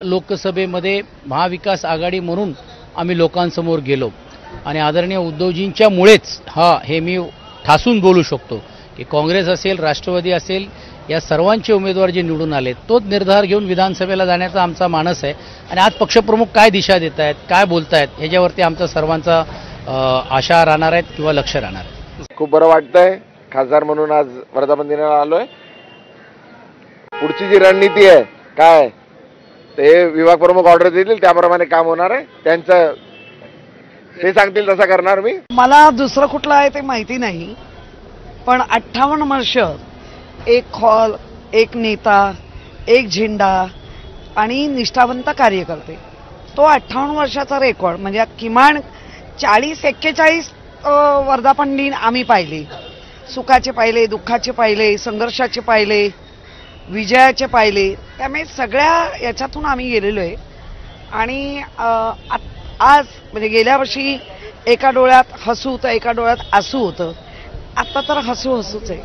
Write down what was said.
लोकसभेमध्ये महाविकास आघाडी म्हणून आम्ही लोकांसमोर गेलो आणि आदरणीय उद्धवजींच्यामुळेच हे मी ठासून बोलू शकतो की काँग्रेस असेल, राष्ट्रवादी असेल, या सर्वांचे उमेदवार जे निवडून आले तोच निर्धार घेऊन विधानसभेला जाण्याचा आमचा मानस आहे। आणि आज पक्षप्रमुख काय दिशा देत आहेत, काय बोलतायत ह्याच्यावरती आमचा सर्वांचा आशा राहणार आहेत किंवा लक्ष राहणार आहे। खूप बरं वाटतंय खासदार म्हणून आज वर्धापन दिनाला आलोय। पुढची जी रणनीती आहे काय ते विभाग प्रमुख ऑर्डर देतील त्याप्रमाणे काम होणार आहे। त्यांचं ते सांगतील तसं करणार मी। मला दुसरं कुठलं आहे ते माहिती नाही, पण 58 वर्ष एक हॉल, एक नेता, एक झेंडा आणि निष्ठावंत कार्यकर्ते, तो 58 वर्षाचा रेकॉर्ड म्हणजे किमान 40-41 वर्धापन दिन आम्ही पाहिले। सुखाचे पाहिले, दुःखाचे पाहिले, संघर्षाचे पाहिले, विजयाचे पाहिले। त्यामुळे सगळ्या याच्यातून आम्ही गेलेलो आहे। आणि आज म्हणजे गेल्या वर्षी एका डोळ्यात हसू तर एका डोळ्यात आसू होतं, आता तर हसूच आहे।